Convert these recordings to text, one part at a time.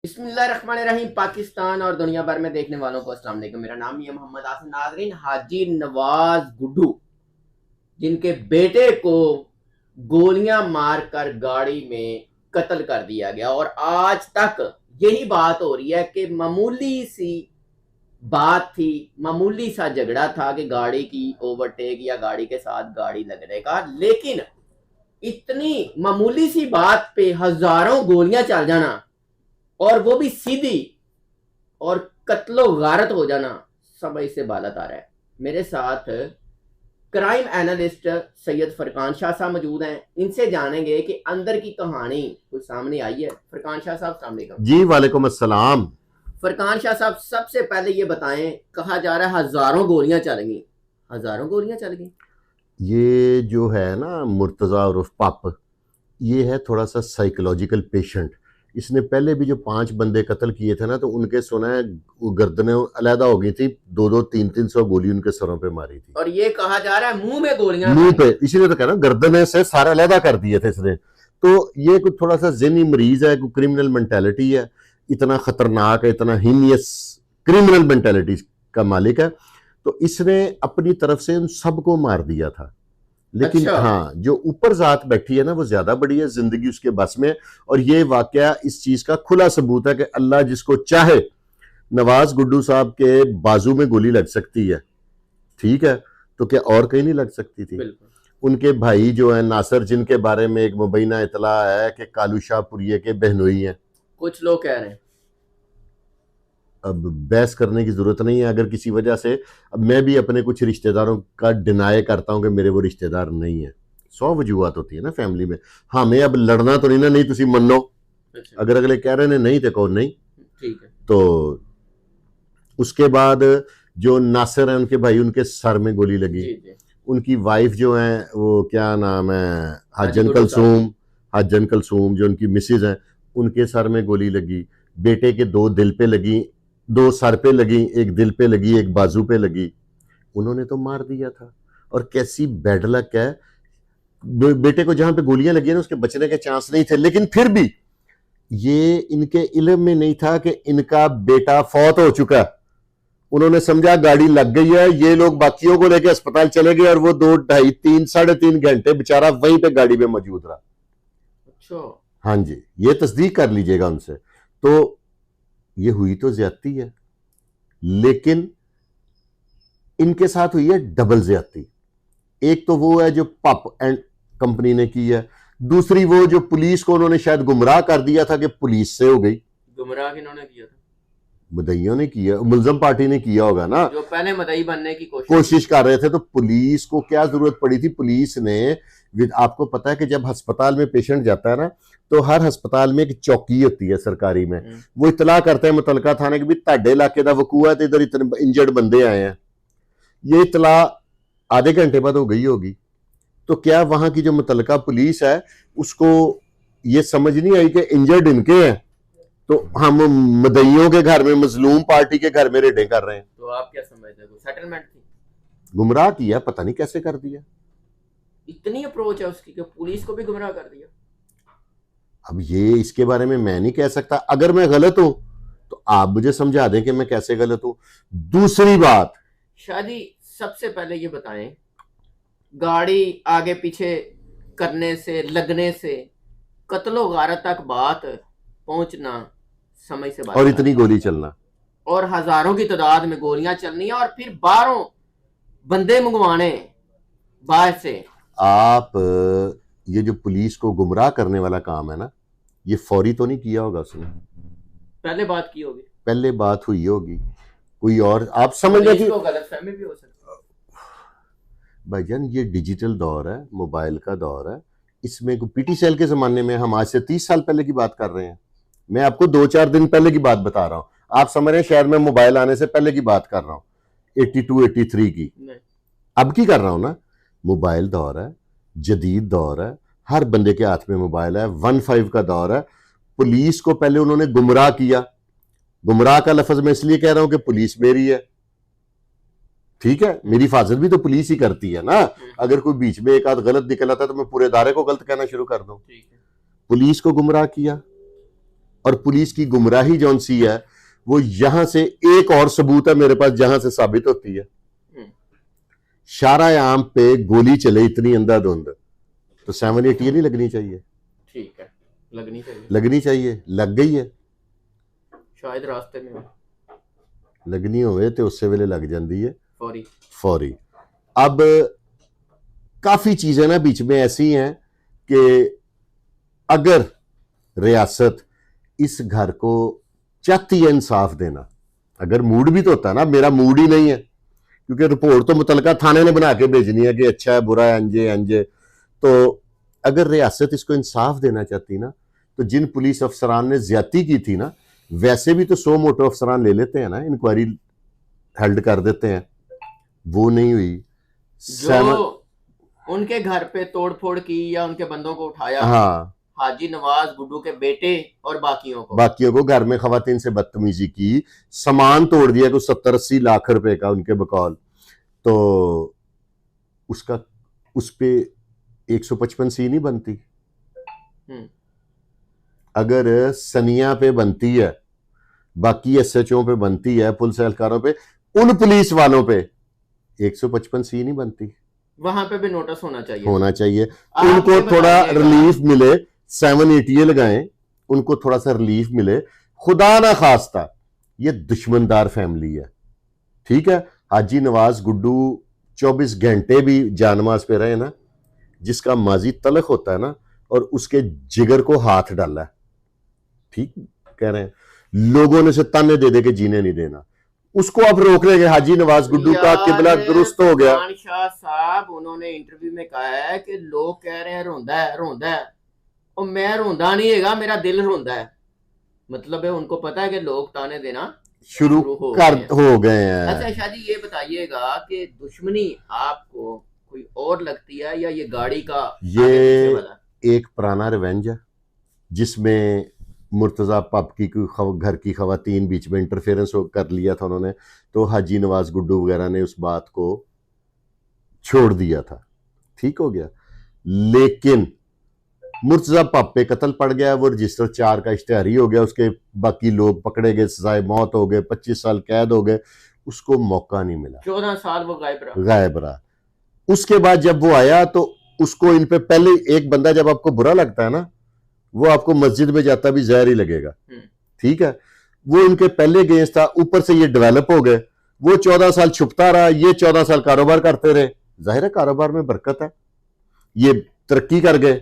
बिस्मिल्लाहिर्रहमानिर्रहीम। पाकिस्तान और दुनिया भर में देखने वालों को अस्सलाम वालेकुम। मेरा नाम है मोहम्मद आसिम। नाजरीन, हाजी नवाज गुड्डू जिनके बेटे को गोलियां मारकर गाड़ी में कत्ल कर दिया गया और आज तक यही बात हो रही है कि मामूली सी बात थी, मामूली सा झगड़ा था कि गाड़ी की ओवरटेक या गाड़ी के साथ गाड़ी लगने का, लेकिन इतनी मामूली सी बात पे हजारों गोलियां चल जाना और वो भी सीधी और कत्लो गारत हो जाना समझ से बालत आ रहा है। मेरे साथ क्राइम एनालिस्ट सैयद फरकान शाह साहब मौजूद हैं। इनसे जानेंगे कि अंदर की कहानी कुछ सामने आई है। फरकान शाह साहब अस्सलाम वालेकुम। जी वालेकुम अस्सलाम। फरकान शाह साहब, सबसे पहले ये बताएं, कहा जा रहा है हजारों गोलियां चल गई, हजारों गोलियां चल गई। ये जो है ना मुर्तज़ा उर्फ पप, ये है थोड़ा सा साइकोलॉजिकल पेशेंट। इसने पहले भी जो 5 बंदे कत्ल किए थे ना, तो उनके सुना है गर्दनें अलहदा हो गई थी, 2-2 3-3 सौ गोली उनके सरों पे मारी थी। और ये कहा जा रहा है मुंह में गोलियां, मुंह पे, इसीलिए तो कह रहा हूं गर्दनें से सारे अलहदा कर दिए थे इसने। तो ये कुछ थोड़ा सा ज़हनी मरीज है, कोई क्रिमिनल मेंटालिटी है, इतना खतरनाक है, इतना हीनियस क्रिमिनल मेंटालिटी का मालिक है। तो इसने अपनी तरफ से उन सबको मार दिया था। लेकिन अच्छा। हाँ, जो ऊपर जात बैठी है ना, वो ज्यादा बड़ी है, जिंदगी उसके बस में। और ये वाकया इस चीज का खुला सबूत है कि अल्लाह जिसको चाहे, नवाज गुड्डू साहब के बाजू में गोली लग सकती है, ठीक है, तो क्या और कहीं नहीं लग सकती थी? बिल्कुल। उनके भाई जो है नासिर, जिनके बारे में एक मुबैना इतला है कि कालू शाहपुरिये के बहनोई हैं। कुछ लोग कह रहे हैं। अब बहस करने की जरूरत नहीं है। अगर किसी वजह से, अब मैं भी अपने कुछ रिश्तेदारों का डिनाई करता हूं कि मेरे वो रिश्तेदार नहीं है। 100 वजूहत होती है ना फैमिली में। हाँ, मैं अब लड़ना तो नहीं ना, नहीं तुसी मनो। अच्छा, अगर अगले कह रहे ने नहीं तो कहो नहीं। ठीक है। तो उसके बाद जो नासिर है, उनके भाई, उनके सर में गोली लगी। जी जी। उनकी वाइफ जो है, वो क्या नाम है, हाजी हज्जन गुड्डू साहब। कलसूम, हज्जन कलसूम जो उनकी मिसेज हैं, उनके सर में गोली लगी। बेटे के 2 दिल पे लगी, 2 सर पे लगी, एक दिल पे लगी, एक बाजू पे लगी। उन्होंने तो मार दिया था। और कैसी बैड लक है, बेटे को जहां पे गोलियां लगी ना, उसके बचने के चांस नहीं थे। लेकिन फिर भी ये इनके इल्म में नहीं था कि इनका बेटा फौत हो चुका है। उन्होंने समझा गाड़ी लग गई है, ये लोग बाकियों को लेकर अस्पताल चले गए, और वो 2 ढाई 3 3.5 घंटे बेचारा वहीं पे गाड़ी में मौजूद रहा। अच्छा। हाँ जी, ये तस्दीक कर लीजिएगा उनसे। तो ये हुई तो ज्यादती है, लेकिन इनके साथ हुई है डबल ज्यादती। एक तो वो है जो पप एंड कंपनी ने की है, दूसरी वो जो पुलिस को उन्होंने शायद गुमराह कर दिया था कि पुलिस से हो गई। गुमराह किन्होंने किया था? मुद्दईयों ने किया, मुलजम पार्टी ने किया होगा ना, जो पहले मदई बनने की कोशिश कर रहे थे। तो पुलिस को क्या जरूरत पड़ी थी? पुलिस ने, आपको पता है कि जब अस्पताल में पेशेंट जाता है ना, तो हर अस्पताल में एक चौकी होती है सरकारी में। वो इतला करते हैं मुतलका थाने के भी ताडे इलाके का वकूआ है, तो इधर इतने इंजर्ड बंदे आए हैं। ये इतला आधे घंटे बाद हो गई होगी। तो क्या वहां की जो मुतलका पुलिस है, उसको ये समझ नहीं आई कि इंजर्ड इनके हैं, तो हम मदइयों के घर में, मजलूम पार्टी के घर में रेडें कर रहे हैं? तो आप क्या समझते हैं, सेटलमेंट थी? गुमराह किया, पता नहीं कैसे कर दिया। इतनी अप्रोच है उसकी कि पुलिस को भी गुमराह कर दिया। अब ये इसके बारे में मैं नहीं कह सकता। अगर मैं गलत हूं तो आप मुझे समझा दें कि मैं कैसे गलत हूं। दूसरी बात, शादी, सबसे पहले ये बताएं, गाड़ी आगे पीछे करने से, लगने से कत्लो गारत तक बात पहुंचना समझ से बात और इतनी गोली चलना, और हजारों की तादाद में गोलियां चलनी है, और फिर बाहरों बंदे मंगवाने बाहर से। आप ये जो पुलिस को गुमराह करने वाला काम है ना, ये फौरी तो नहीं किया होगा उसने, पहले बात की होगी, पहले बात हुई होगी कोई और। आप समझ रहे कि गलतफहमी भी हो सकती है। भाईजान, ये डिजिटल दौर है, मोबाइल का दौर है। इसमें पीटी सेल के जमाने में, हम आज से 30 साल पहले की बात कर रहे हैं। मैं आपको 2-4 दिन पहले की बात बता रहा हूं। आप समझ रहे हैं शहर में मोबाइल आने से पहले की बात कर रहा हूं, 82 83 की। अब की कर रहा हूं ना। मोबाइल दौर है, जदीद दौर है, हर बंदे के हाथ में मोबाइल है, 15 का दौर है। पुलिस को पहले उन्होंने गुमराह किया। गुमराह का लफ्ज मैं इसलिए कह रहा हूं कि पुलिस मेरी है, ठीक है, मेरी हिफाजत भी तो पुलिस ही करती है ना। अगर कोई बीच में एक आध गलत निकल आता है तो मैं पूरे इदारे को गलत कहना शुरू कर दूं। पुलिस को गुमराह किया, और पुलिस की गुमराही जौन सी है वो यहां से एक और सबूत है मेरे पास जहां से साबित होती है। शारा आम पे गोली चले इतनी अंधाधुंध, तो 7-8 ये नहीं लगनी चाहिए? ठीक है, लगनी चाहिए, लग गई है। शायद रास्ते में लगनी होवे तो उससे वेले लग जाती है फौरी। अब काफी चीजें ना बीच में ऐसी हैं कि अगर रियासत इस घर को चाहती है इंसाफ देना, अगर मूड भी तो होता है ना, मेरा मूड ही नहीं है क्योंकि रिपोर्ट तो मुतलका थाने ने बना के भेजनी है कि अच्छा है बुरा है अंजे अंजे। तो अगर रियासत इसको इंसाफ देना चाहती ना, तो जिन पुलिस अफसरान ने ज्यादती की थी ना, वैसे भी तो 100 मोटो अफसरान ले लेते हैं ना, इंक्वायरी हेल्ड कर देते हैं, वो नहीं हुई। जो उनके घर पे तोड़फोड़ की या उनके बंदों को उठाया, हाँ, हाजी नवाज गुड्डू के बेटे और बाकियों को घर में खवातीन से बदतमीजी की, सामान तोड़ दिया कुछ 70-80 लाख रुपए का उनके बकौल, तो उसका उस पे 155 नहीं बनती। अगर सनिया पे बनती है, बाकी एसएचओ पे बनती है, पुलिस एहलकारों पे, उन पुलिस वालों पे 155 नहीं बनती। वहां पे भी नोटिस होना चाहिए। उनको थोड़ा रिलीफ मिले, 7-8 लगाएं, उनको थोड़ा सा रिलीफ मिले। खुदा ना खास्ता ये दुश्मनदार फैमिली है, ठीक है। हाजी नवाज गुड्डू 24 घंटे भी जानमाज पे रहे ना, जिसका माजी तलख होता है ना, और उसके जिगर को हाथ डाला है, ठीक कह रहे हैं, लोगों ने उसे ताने दे दे के जीने नहीं देना, उसको अब रोक लेंगे। हाजी नवाज गुड्डू का किबला दुरुस्त हो गया। शाह साहब उन्होंने इंटरव्यू में कहा है कि लोग कह रहे हैं रोंदा है और मैं रोंदा नहीं है, मेरा दिल रोंदा है। मतलब है उनको पता है कि लोग ताने देना शुरू हो गए हैं। अच्छा शाह जी ये बताइएगा कि दुश्मनी आपको कोई और लगती है या ये गाड़ी का ये एक पुराना रिवेंज है जिसमें मुर्तजा पब की घर की खवातीन बीच में इंटरफेरेंस कर लिया था उन्होंने, तो हाजी नवाज गुड्डू वगैरह ने उस बात को छोड़ दिया था, ठीक हो गया। लेकिन मुर्तजा पब पे कत्ल पड़ गया, वो रजिस्टर 4 का इश्तेहारी हो गया, उसके बाकी लोग पकड़े गए, सजाए मौत हो गए, 25 साल कैद हो गए, उसको मौका नहीं मिला, 14 साल वो गायब रहा। उसके बाद जब वो आया तो उसको इन पे पहले एक बंदा, जब आपको बुरा लगता है ना, वो आपको मस्जिद में जाता भी जहर ही लगेगा, ठीक है। वो इनके पहले अगेंस्ट था, ऊपर से ये डेवलप हो गए, वो 14 साल छुपता रहा, ये 14 साल कारोबार करते रहे। जाहिर है कारोबार में बरकत है, ये तरक्की कर गए,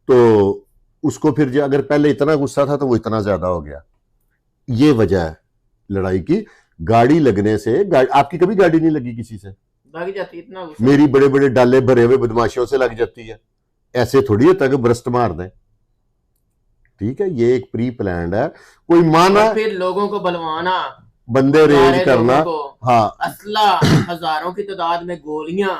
तो उसको फिर अगर पहले इतना गुस्सा था तो वो इतना ज्यादा हो गया। ये वजह है लड़ाई की। गाड़ी लगने से, आपकी कभी गाड़ी नहीं लगी किसी से? लग जाती इतना, मेरी बड़े बड़े डाले भरे हुए बदमाशियों से लग जाती है, ऐसे थोड़ी है तक ब्रस्ट मार दें, ठीक है। ये एक प्री प्लान्ड है, कोई माना फिर लोगों को बलवाना, बंदे रेज करना, हाँ, असला हजारों की तादाद में गोलियां,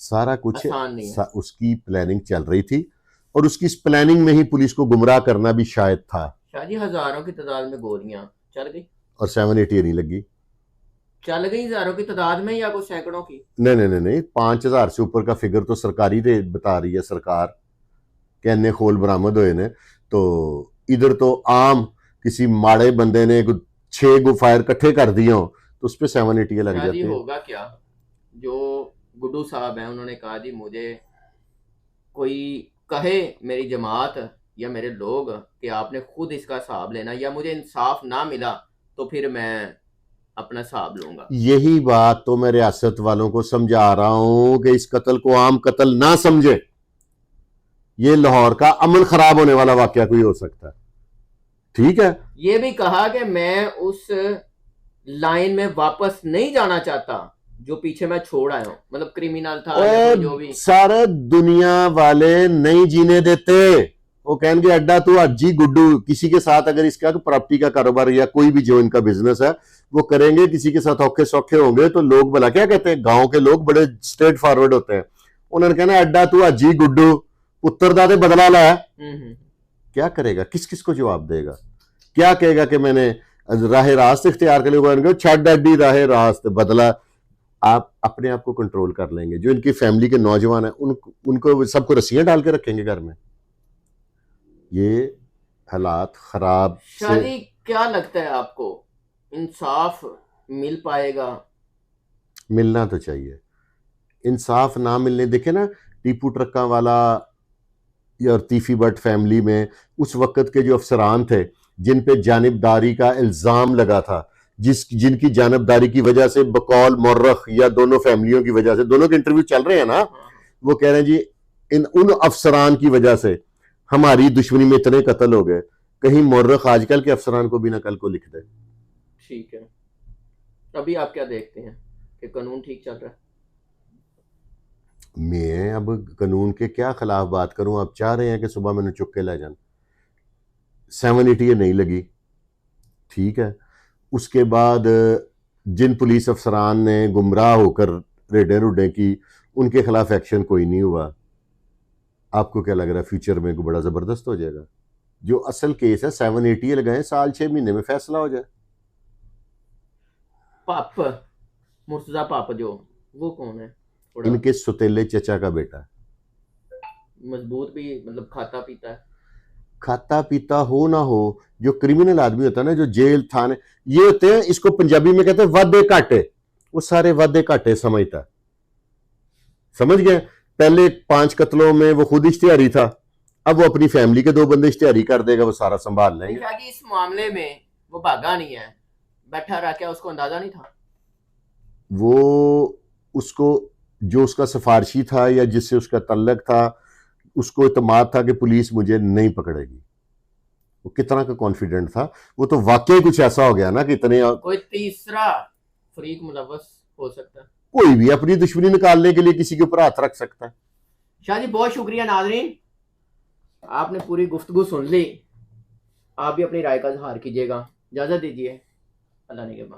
सारा कुछ उसकी प्लानिंग चल रही थी, और उसकी इस प्लानिंग में ही पुलिस को गुमराह करना भी शायद था। शायद हजारों की तादाद में गोलियां चल गई और 7-8 नहीं लगी, चल गई हजारों की तादाद में या कुछ सैकड़ों की? नहीं, 5000 से ऊपर का फिगर तो सरकारी रेट बता रही है सरकार, कहने खोल बरामद हुए ने। तो इधर तो आम किसी माड़े बंदे ने 6 गो फायर इकट्ठे कर दिए हो तो उस पर 7-8 लग जाते हैं। होगा क्या जो गुड्डू साहब हैं, उन्होंने कहा जी मुझे कोई कहे मेरी जमात या मेरे लोग कि आपने खुद इसका हिसाब लेना, या मुझे इंसाफ ना मिला तो फिर मैं अपना हिसाब लूंगा। यही बात तो मैं रियासत वालों को समझा रहा हूं कि इस कत्ल को आम कत्ल ना समझे, ये लाहौर का अमन खराब होने वाला वाकया कोई हो सकता है, ठीक है। ये भी कहा कि मैं उस लाइन में वापस नहीं जाना चाहता जो पीछे मैं छोड़ आया हूं, मतलब क्रिमिनल था जो भी। सारे दुनिया वाले नहीं जीने देते, वो कहेंगे अड्डा तू हाजी गुड्डू, किसी के साथ अगर इसका प्रॉपर्टी का कारोबार या कोई भी जो इनका बिजनेस है वो करेंगे, किसी के साथ औखे सौखे होंगे तो लोग भला क्या कहते हैं, गांव के लोग बड़े स्ट्रेट फॉरवर्ड होते हैं, उन्होंने कहना अड्डा तू हाजी गुड्डू पुत्र दादे बदला लाया। क्या करेगा, किस किस को जवाब देगा, क्या कहेगा कि मैंने राह रास्त इख्तियार कर लिया, छड़ अड्डी राह रास्त बदला। आप अपने आप को कंट्रोल कर लेंगे, जो इनकी फैमिली के नौजवान हैं उनको सबको रस्सियां डाल के रखेंगे घर में। ये हालात खराब से शादी क्या लगता है आपको, इंसाफ मिल पाएगा? मिलना तो चाहिए। इंसाफ ना मिलने, देखे ना टीपू ट्रक्का वाला या तीफी भट्ट फैमिली में उस वक्त के जो अफसरान थे जिन पे जानिबदारी का इल्ज़ाम लगा था, जिनकी जानिबदारी की वजह से बकौल मौर्रख या दोनों फैमिलियों की वजह से, दोनों के इंटरव्यू चल रहे हैं ना, वो कह रहे हैं जी इन उन अफसरान की वजह से हमारी दुश्मनी में इतने कत्ल हो गए, कहीं मौर्रख आजकल के अफसरान को भी ना कल को लिख दे। ठीक है, अभी आप क्या देखते हैं कि कानून ठीक चल रहा है? मैं अब कानून के क्या खिलाफ बात करूं, आप चाह रहे हैं कि सुबह मैंने चुप के ले जान। 780 नहीं लगी, ठीक है। उसके बाद जिन पुलिस अफसरान ने गुमराह होकर रेडें रुडें की, उनके खिलाफ एक्शन कोई नहीं हुआ। आपको क्या लग रहा है फ्यूचर में कोई बड़ा जबरदस्त हो जाएगा? जो असल केस है 780 लगाए, साल 6 महीने में फैसला हो जाए। पाप, मुर्तजा पाप जो, वो कौन है? थोड़ा इनके सुतेले चचा का बेटा। मजबूत भी, मतलब खाता पीता है? खाता पीता हो ना हो, जो क्रिमिनल आदमी होता है ना, जो जेल थाने, ये होते हैं, इसको पंजाबी में कहते हैं वादे घाटे। वो सारे वादे घाटे समझता है, समझ गए। पहले 5 कत्लों में वो खुद इश्तिहारी था, अब वो अपनी फैमिली के 2 बंदे इश्तिहारी कर देगा, वो सारा संभाल लेंगे। देखा कि इस मामले में वो भागा नहीं है, बैठा रहा, क्या उसको अंदाजा नहीं था? वो उसको, जो उसका सिफारशी था या जिससे उसका तल्लक था, उसको इत्मीनान था कि पुलिस मुझे नहीं पकड़ेगी। वो कितना का कॉन्फिडेंट था। वो तो वाकई कुछ ऐसा हो गया ना कि इतने, कोई तीसरा फरीक मुलव्वस हो सकता है? कोई भी अपनी दुश्मनी निकालने के लिए किसी के ऊपर हाथ रख सकता है। शाह जी बहुत शुक्रिया नाजरीन, आपने पूरी गुफ्तगू सुन ली। आप भी अपनी राय का इजहार कीजिएगा। इजाजत दीजिए, अल्लाह ने के बाद।